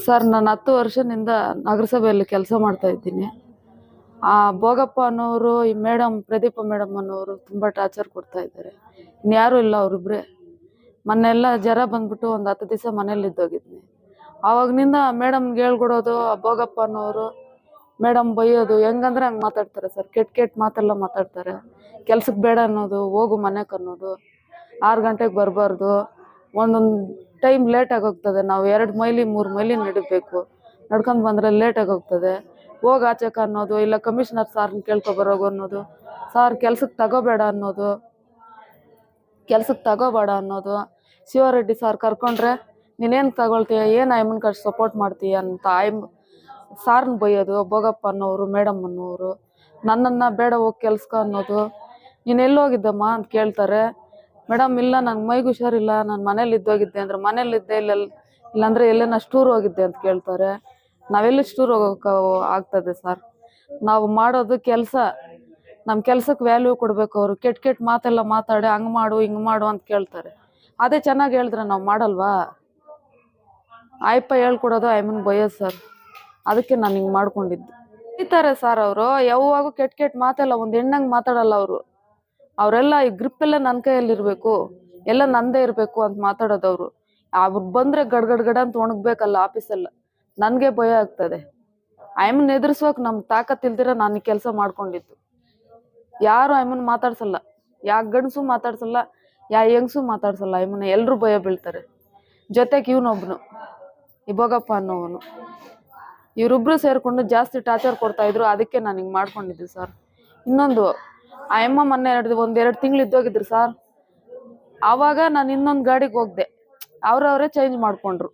Sir ನಾನು 10 ವರ್ಷದಿಂದ ನಗರಸಭೆಯಲ್ಲಿ ಕೆಲಸ ಮಾಡ್ತಾ ಇದ್ದೀನಿ. ಆ ಭೋಗಪ್ಪ ಅನ್ನೋರು, ಈ ಮೇಡಮ್ ಪ್ರದೀಪ ಮೇಡಮ್ ಅನ್ನೋರು ತುಂಬ ಟಾರ್ಚರ್ ಕೊಡ್ತಾ ಇದ್ದಾರೆ. ಇನ್ಯಾರೂ ಇಲ್ಲ, ಅವರಿಬ್ಬರೇ. ಮೊನ್ನೆಲ್ಲ ಜ್ವರ ಬಂದ್ಬಿಟ್ಟು ಒಂದು 10 ದಿವಸ ಮನೇಲಿ ಇದ್ದೋಗಿದ್ನಿ. ಆವಾಗನಿಂದ ಮೇಡಮ್ಗೆ ಹೇಳ್ಕೊಡೋದು, ಆ ಭೋಗಪ್ಪ ಅನ್ನೋರು ಮೇಡಮ್ ಬೈಯೋದು, ಹೆಂಗಂದ್ರೆ ಹಂಗೆ ಮಾತಾಡ್ತಾರೆ ಸರ್. ಕೆಟ್ಟ ಮಾತೆಲ್ಲ ಮಾತಾಡ್ತಾರೆ. ಕೆಲ್ಸಕ್ಕೆ ಬೇಡ ಅನ್ನೋದು, ಹೋಗು ಮನೆಗೆ ಅನ್ನೋದು, 6 ಗಂಟೆಗೆ ಬರಬಾರ್ದು, ಒಂದೊಂದು ಟೈಮ್ ಲೇಟಾಗಿ ಹೋಗ್ತದೆ. ನಾವು 2 ಮೈಲಿ 3 ಮೈಲಿ ನಡಿಬೇಕು, ನಡ್ಕೊಂಡು ಬಂದರೆ ಲೇಟಾಗಿ ಹೋಗ್ತದೆ. ಹೋಗಿ ಆಚೆಕ ಅನ್ನೋದು, ಇಲ್ಲ ಕಮಿಷನರ್ ಸಾರ್ನ ಕೇಳ್ಕೊಬರೋಗು ಅನ್ನೋದು, ಸಾರ್ ಕೆಲ್ಸಕ್ಕೆ ತಗೋಬೇಡ ಅನ್ನೋದು, ಶಿವರೆಡ್ಡಿ ಸಾರ್ ಕರ್ಕೊಂಡ್ರೆ ನೀನೇನು ತಗೊಳ್ತೀಯ, ಏನು ಆಯಮ್ಮನ ಕಷ್ಟ ಸಪೋರ್ಟ್ ಮಾಡ್ತೀಯ ಅಂತ ಸಾರ್ನ ಬೈಯೋದು. ಭೋಗಪ್ಪ ಅನ್ನೋರು, ಮೇಡಮ್ ಅನ್ನೋರು ನನ್ನನ್ನು ಬೇಡ ಹೋಗಿ ಕೆಲ್ಸಕ್ಕೆ ಅನ್ನೋದು. ನೀನು ಎಲ್ಲೋಗಿದ್ದಮ್ಮ ಅಂತ ಕೇಳ್ತಾರೆ. ಮೇಡಮ್ ಇಲ್ಲ, ನಂಗೆ ಮೈಗೆ ಹುಷಾರಿಲ್ಲ, ನಾನು ಮನೇಲಿ ಇದ್ದೋಗಿದ್ದೆ ಅಂದ್ರೆ ಮನೇಲಿದ್ದೆ, ಇಲ್ಲಾಂದರೆ ಎಲ್ಲೇನ ಟೂರ್ ಹೋಗಿದ್ದೆ ಅಂತ ಕೇಳ್ತಾರೆ. ನಾವೆಲ್ಲಿ ಟೂರ್ ಹೋಗೋಕೆ ಆಗ್ತದೆ ಸರ್? ನಾವು ಮಾಡೋದು ಕೆಲಸ, ನಮ್ಮ ಕೆಲ್ಸಕ್ಕೆ ವ್ಯಾಲ್ಯೂ ಕೊಡಬೇಕು. ಅವರು ಕೆಟ್ಟ ಮಾತೆಲ್ಲ ಮಾತಾಡಿ ಹಂಗೆ ಮಾಡು ಹಿಂಗೆ ಮಾಡು ಅಂತ ಕೇಳ್ತಾರೆ. ಅದೇ ಚೆನ್ನಾಗಿ ಹೇಳಿದ್ರೆ ನಾವು ಮಾಡಲ್ವಾ? ಆಯ್ಪ ಹೇಳ್ಕೊಡೋದು, ಆಯ್ಮನ್ ಬೈಯೋದು ಸರ್. ಅದಕ್ಕೆ ನಾನು ಹಿಂಗೆ ಮಾಡ್ಕೊಂಡಿದ್ದು. ಬೈತಾರೆ ಸರ್ ಅವರು, ಯಾವಾಗೂ ಕೆಟ್ಟ ಮಾತೆಲ್ಲ ಒಂದು ಹೆಣ್ಣಂಗೆ ಮಾತಾಡಲ್ಲ ಅವರು. ಅವರೆಲ್ಲ ಈ ಗ್ರಿಪ್ಪೆಲ್ಲ ನನ್ನ ಕೈಯಲ್ಲಿರಬೇಕು, ಎಲ್ಲ ನಂದೇ ಇರಬೇಕು ಅಂತ ಮಾತಾಡೋದವ್ರು. ಅವ್ರು ಬಂದರೆ ಗಡ ಅಂತ ಒಣಗಬೇಕಲ್ಲ ಆಫೀಸೆಲ್ಲ. ನನಗೆ ಭಯ ಆಗ್ತದೆ. ಆಯಮ್ಮನ ಎದುರಿಸೋಕೆ ನಮ್ಗೆ ತಾಕತ್ ಇಲ್ದಿರ ನಾನು ಈ ಕೆಲಸ ಮಾಡ್ಕೊಂಡಿದ್ದು. ಯಾರು ಆಯಮ್ಮನ ಮಾತಾಡ್ಸಲ್ಲ, ಯಾ ಗಂಡಸು ಮಾತಾಡ್ಸಲ್ಲ, ಯಾ ಹೆಂಗಸು ಮಾತಾಡ್ಸಲ್ಲ. ಆಯಮ್ಮನ ಎಲ್ಲರೂ ಭಯ ಬೀಳ್ತಾರೆ. ಜೊತೆಗೆ ಇವನೊಬ್ನು, ಈ ಭೋಗಪ್ಪ ಅನ್ನೋವನು, ಇವರಿಬ್ರು ಸೇರಿಕೊಂಡು ಜಾಸ್ತಿ ಟಾರ್ಚರ್ ಕೊಡ್ತಾಯಿದ್ರು. ಅದಕ್ಕೆ ನಾನು ಹಿಂಗೆ ಮಾಡ್ಕೊಂಡಿದ್ದೆ ಸರ್. ಇನ್ನೊಂದು, ಆಯಮ್ಮ ಮೊನ್ನೆ 1-2 ತಿಂಗಳು ಇದ್ದೋಗಿದ್ರು ಸರ್. ಆವಾಗ ನಾನು ಇನ್ನೊಂದು ಗಾಡಿಗೆ ಹೋಗ್ದೆ, ಅವರವರೇ ಚೇಂಜ್ ಮಾಡ್ಕೊಂಡ್ರು,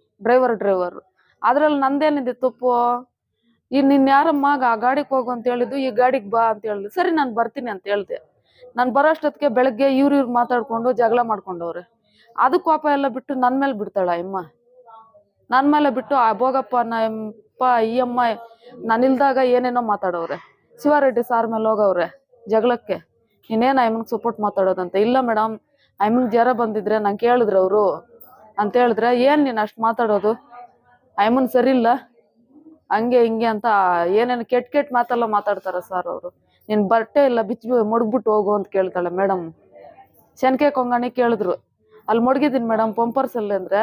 ಡ್ರೈವರು. ಅದ್ರಲ್ಲಿ ನಂದೇನಿದೆ ತಪ್ಪು? ನಿನ್ನ ಯಾರಮ್ಮ ಆ ಗಾಡಿಗೆ ಹೋಗು ಅಂತ ಹೇಳಿದ್ದು, ಈ ಗಾಡಿಗೆ ಬಾ ಅಂತ ಹೇಳಿದ್ರು. ಸರಿ ನಾನು ಬರ್ತೀನಿ ಅಂತ ಹೇಳ್ದೆ. ನಾನು ಬರೋಷ್ಟೊತ್ತಿಗೆ ಬೆಳಗ್ಗೆ ಇವ್ರು ಮಾತಾಡ್ಕೊಂಡು ಜಗಳ ಮಾಡ್ಕೊಂಡವ್ರೆ. ಅದು ಕೋಪ ಎಲ್ಲ ಬಿಟ್ಟು ನನ್ನ ಮೇಲೆ ಬಿಡ್ತಾಳ ಅಮ್ಮ. ನನ್ನ ಮೇಲೆ ಬಿಟ್ಟು ಆ ಭೋಗಪ್ಪ ಈ ಅಮ್ಮ ನಾನಿಲ್ದಾಗ ಏನೇನೋ ಮಾತಾಡವ್ರೆ. ಶಿವಾರೆಡ್ಡಿ ಸಾರ್ ಮೇಲೆ ಹೋಗವ್ರೆ ಜಗಳಕ್ಕೆ. ನೀನೇನು ಅಮ್ಮನಿಗೆ ಸಪೋರ್ಟ್ ಮಾತಾಡೋದಂತ. ಇಲ್ಲ ಮೇಡಮ್, ಅಮ್ಮನಿಗೆ ಜ್ವರ ಬಂದಿದ್ರೆ ನಂಗೆ ಕೇಳಿದ್ರು ಅವರು ಅಂತ ಹೇಳಿದ್ರೆ, ಏನು ನೀನು ಅಷ್ಟು ಮಾತಾಡೋದು, ಅಮ್ಮನ್ ಸರಿ ಇಲ್ಲ ಹಂಗೆ ಹಿಂಗೆ ಅಂತ ಏನೇನು ಕೆಟ್ಟ ಮಾತೆಲ್ಲ ಮಾತಾಡ್ತಾರೆ ಸರ್ ಅವರು. ನೀನು ಬಟ್ಟೆ ಇಲ್ಲ ಮುಡ್ಗ್ಬಿಟ್ಟು ಹೋಗು ಅಂತ ಕೇಳ್ತಾಳೆ ಮೇಡಮ್. ಶೆನ್ಕೆ ಕೊಂಗಣಿ ಕೇಳಿದ್ರು, ಅಲ್ಲಿ ಮಡಗಿದ್ದೀನಿ ಮೇಡಮ್ ಪಂಪರ್ಸಲ್ಲಿ ಅಂದರೆ,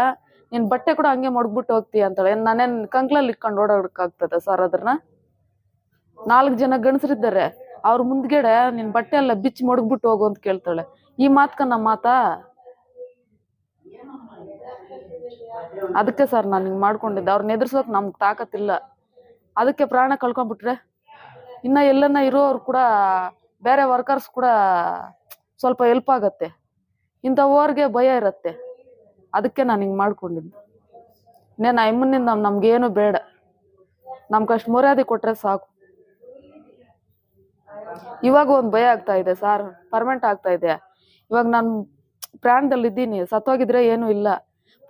ನೀನು ಬಟ್ಟೆ ಕೂಡ ಹಂಗೆ ಮಡ್ಗ್ಬಿಟ್ಟು ಹೋಗ್ತೀಯ ಅಂತಾಳೆ. ನಾನೇನು ಕಂಕ್ಲಲ್ಲಿ ಇಟ್ಕೊಂಡು ಓಡಾಡೋಕ್ಕಾಗ್ತದೆ ಸರ್? ಅದನ್ನ 4 ಜನ ಗಂಡಸರಿದ್ದಾರೆ, ಅವ್ರ ಮುಂದ್ಗಡೆ ನಿನ್ ಬಟ್ಟೆ ಎಲ್ಲ ಬಿಚ್ಚಿ ಮಡಗ್ಬಿಟ್ಟು ಹೋಗು ಅಂತ ಕೇಳ್ತಾಳೆ. ಈ ಮಾತ್ಕನ್ನ ಮಾತಾ? ಅದಕ್ಕೆ ಸರ್ ನಾನು ಹಿಂಗೆ ಮಾಡ್ಕೊಂಡಿದ್ದೆ. ಅವ್ರನ್ನ ಎದುರ್ಸೋಕೆ ನಮ್ಗೆ ತಾಕತ್ತಿಲ್ಲ. ಅದಕ್ಕೆ ಪ್ರಾಣ ಕಳ್ಕೊಂಡ್ಬಿಟ್ರೆ ಇನ್ನು ಎಲ್ಲನ್ನ ಇರೋರು ಕೂಡ, ಬೇರೆ ವರ್ಕರ್ಸ್ ಕೂಡ ಸ್ವಲ್ಪ ಹೆಲ್ಪ್ ಆಗತ್ತೆ. ಇಂಥವ್ರಿಗೆ ಭಯ ಇರತ್ತೆ. ಅದಕ್ಕೆ ನಾನು ಹಿಂಗೆ ಮಾಡ್ಕೊಂಡಿದ್ದೆ. ಇನ್ನೇನು ಅಮ್ಮನಿಂದ ನಮ್ಗೇನು ಬೇಡ, ನಮ್ಗಷ್ಟು ಮರ್ಯಾದೆ ಕೊಟ್ರೆ ಸಾಕು. ಇವಾಗ ಒಂದು ಭಯ ಆಗ್ತಾ ಇದೆ ಸರ್, ಪರ್ಮನೆಂಟ್ ಆಗ್ತಾ ಇದೆ. ಇವಾಗ ನಾನು ಪ್ರಾಣದಲ್ಲಿದ್ದೀನಿ, ಸತ್ತೋಗಿದ್ರೆ ಏನೂ ಇಲ್ಲ,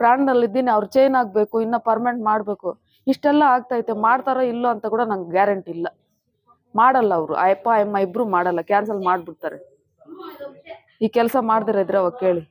ಪ್ರಾಣದಲ್ಲಿದ್ದೀನಿ. ಅವ್ರು ಚೇಂಜ್ ಆಗಬೇಕು, ಇನ್ನೂ ಪರ್ಮನೆಂಟ್ ಮಾಡಬೇಕು. ಇಷ್ಟೆಲ್ಲ ಆಗ್ತೈತೆ, ಮಾಡ್ತಾರೋ ಇಲ್ಲೋ ಅಂತ ಕೂಡ ನಂಗೆ ಗ್ಯಾರಂಟಿ ಇಲ್ಲ. ಮಾಡಲ್ಲ ಅವರು, ಅಯ್ಯಪ್ಪ ಅಮ್ಮ ಇಬ್ಬರು ಮಾಡಲ್ಲ, ಕ್ಯಾನ್ಸಲ್ ಮಾಡಿಬಿಡ್ತಾರೆ. ಈ ಕೆಲಸ ಮಾಡ್ದಿರ ಇದ್ರೆ ಅವಾಗ ಕೇಳಿ.